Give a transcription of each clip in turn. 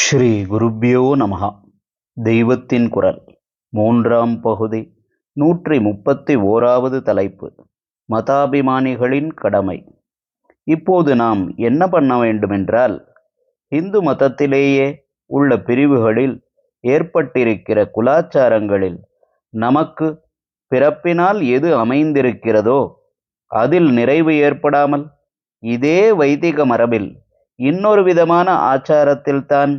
ஸ்ரீ குருப்யோ நமஹ. தெய்வத்தின் குரல் மூன்றாம் பகுதி 131வது தலைப்பு மதாபிமானிகளின் கடமை. இப்போது நாம் என்ன பண்ண வேண்டுமென்றால், இந்து மதத்திலேயே உள்ள பிரிவுகளில் ஏற்பட்டிருக்கிற குலாச்சாரங்களில் நமக்கு பிறப்பினால் எது அமைந்திருக்கிறதோ அதில் நிறைவு ஏற்படாமல் இதே வைதிக மரபில் இன்னொரு விதமான ஆச்சாரத்தில்தான்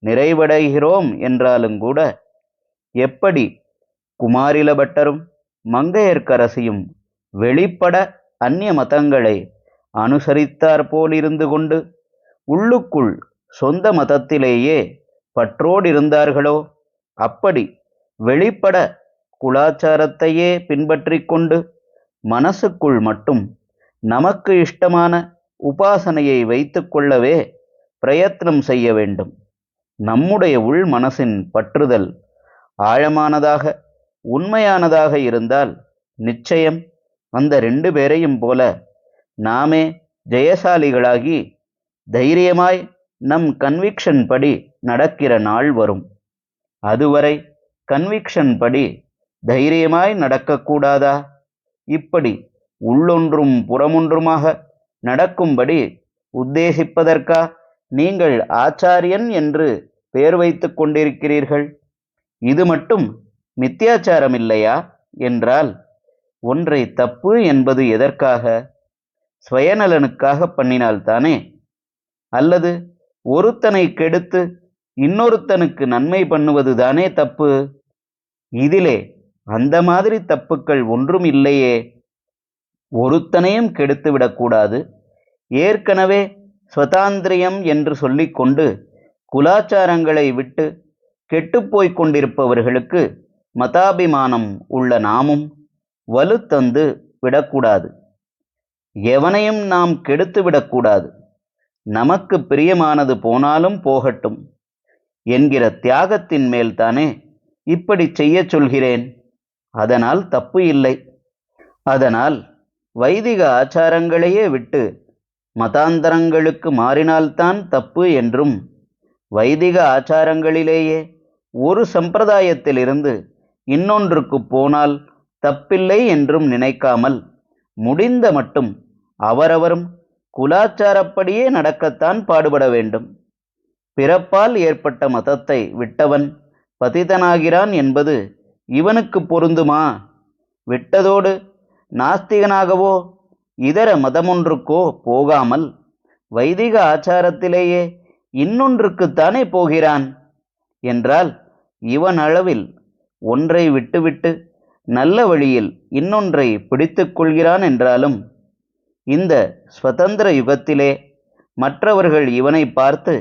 நிறைவடைகிறோம் என்றாலுங்கூட, எப்படி குமாரில பட்டரும் மங்கையர்க்கரசியும் வெளிப்பட அந்நிய மதங்களை அனுசரித்தாற்போல் இருந்து கொண்டு உள்ளுக்குள் சொந்த மதத்திலேயே பற்றோடிருந்தார்களோ, அப்படி வெளிப்பட குலாச்சாரத்தையே பின்பற்றி கொண்டு மனசுக்குள் மட்டும் நமக்கு இஷ்டமான உபாசனையை வைத்து கொள்ளவே பிரயத்னம் செய்ய வேண்டும். நம்முடைய உள் மனசின் பற்றுதல் ஆழமானதாக உண்மையானதாக இருந்தால் நிச்சயம் அந்த 2 பேரையும் போல நாமே ஜெயசாலிகளாகி தைரியமாய் நம் கன்விக்ஷன் படி நடக்கிற நாள் வரும். அதுவரை கன்விக்ஷன் படி தைரியமாய் நடக்கக்கூடாதா? இப்படி உள்ளொன்றும் புறமொன்றுமாக நடக்கும்படி உத்தேசிப்பதற்கா நீங்கள் ஆச்சாரியன் என்று பெயர் வைத்து கொண்டிருக்கிறீர்கள்? இது மட்டும் மித்தியாச்சாரம் இல்லையா என்றால், ஒன்றை தப்பு என்பது எதற்காக? சுயநலனுக்காக பண்ணினால்தானே? அல்லது ஒருத்தனை கெடுத்து இன்னொருத்தனுக்கு நன்மை பண்ணுவது தானே தப்பு? இதிலே அந்த மாதிரி தப்புக்கள் ஒன்றும் இல்லையே. ஒருத்தனையும் கெடுத்து விடக்கூடாது. ஏற்கனவே ஸ்வதாந்திரியம் என்று சொல்லிக்கொண்டு குலாச்சாரங்களை விட்டு கெட்டுப்போய்க் கொண்டிருப்பவர்களுக்கு மதாபிமானம் உள்ள நாமும் வலுத்தந்து விடக்கூடாது. எவனையும் நாம் கெடுத்து விடக்கூடாது. நமக்கு பிரியமானது போனாலும் போகட்டும் என்கிற தியாகத்தின் மேல்தானே இப்படி செய்ய சொல்கிறேன். அதனால் தப்பு இல்லை. அதனால் வைதிக ஆச்சாரங்களையே விட்டு மதாந்தரங்களுக்கு மாறினால்தான் தப்பு என்றும், வைதிக ஆச்சாரங்களிலேயே ஒரு சம்பிரதாயத்திலிருந்து இன்னொன்றுக்கு போனால் தப்பில்லை என்றும் நினைக்காமல், முடிந்த மட்டும் அவரவரும் குலாச்சாரப்படியே நடக்கத்தான் பாடுபட வேண்டும். பிறப்பால் ஏற்பட்ட மதத்தை விட்டவன் பதிதனாகிறான் என்பது இவனுக்கு பொருந்துமா? விட்டதோடு நாஸ்திகனாகவோ இதர மதமொன்றுக்கோ போகாமல் வைதிக ஆச்சாரத்திலேயே இன்னொன்றுக்குத்தானே போகிறான் என்றால், இவன் அளவில் ஒன்றை விட்டுவிட்டு நல்ல வழியில் இன்னொன்றை பிடித்து கொள்கிறான் என்றாலும், இந்த ஸ்வதந்திர யுகத்திலே மற்றவர்கள் இவனை பார்த்து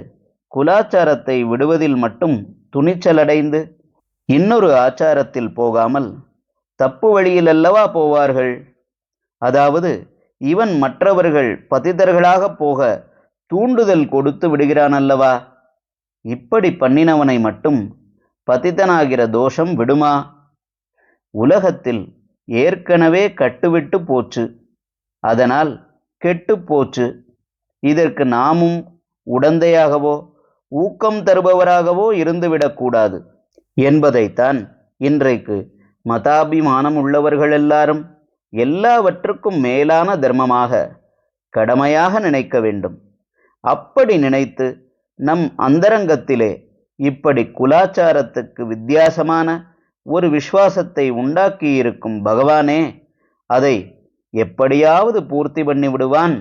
குலாச்சாரத்தை விடுவதில் மட்டும் துணிச்சலடைந்து இன்னொரு ஆச்சாரத்தில் போகாமல் தப்பு வழியில் அல்லவா போவார்கள். அதாவது இவன் மற்றவர்கள் பதிதர்களாக போக தூண்டுதல் கொடுத்து விடுகிறான் அல்லவா. இப்படி பண்ணினவனை மட்டும் பதிதனாகிற தோஷம் விடுமா? உலகத்தில் ஏற்கனவே கட்டுவிட்டு போச்சு, அதனால் கெட்டு போச்சு. இதற்கு நாமும் உடந்தையாகவோ ஊக்கம் தருபவராகவோ இருந்துவிடக்கூடாது என்பதைத்தான் இன்றைக்கு மதாபிமானம் உள்ளவர்கள் எல்லாரும் எல்லாவற்றுக்கும் மேலான தர்மமாக கடமையாக நினைக்க வேண்டும். அப்படி நினைத்து நம் அந்தரங்கத்திலே இப்படி குலாச்சாரத்துக்கு வித்தியாசமான ஒரு விசுவாசத்தை உண்டாக்கியிருக்கும் பகவானே அதை எப்படியாவது பூர்த்தி பண்ணி விடுவான்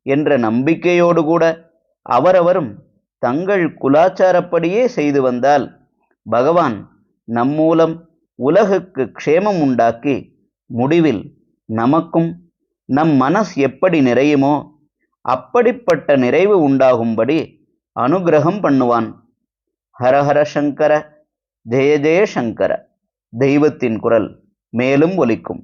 என்ற நம்பிக்கையோடு கூட அவரவரும் தங்கள் குலாச்சாரப்படியே செய்து வந்தால், பகவான் நம்மூலம் உலகுக்கு க்ஷேமம் உண்டாக்கி முடிவில் நமக்கும் நம் மனஸ் எப்படி நிறையுமோ அப்படிப்பட்ட நிறைவு உண்டாகும்படி அனுகிரகம் பண்ணுவான். ஹரஹர சங்கர, ஜெய ஜெய சங்கர. தெய்வத்தின் குரல் மேலும் ஒலிக்கும்.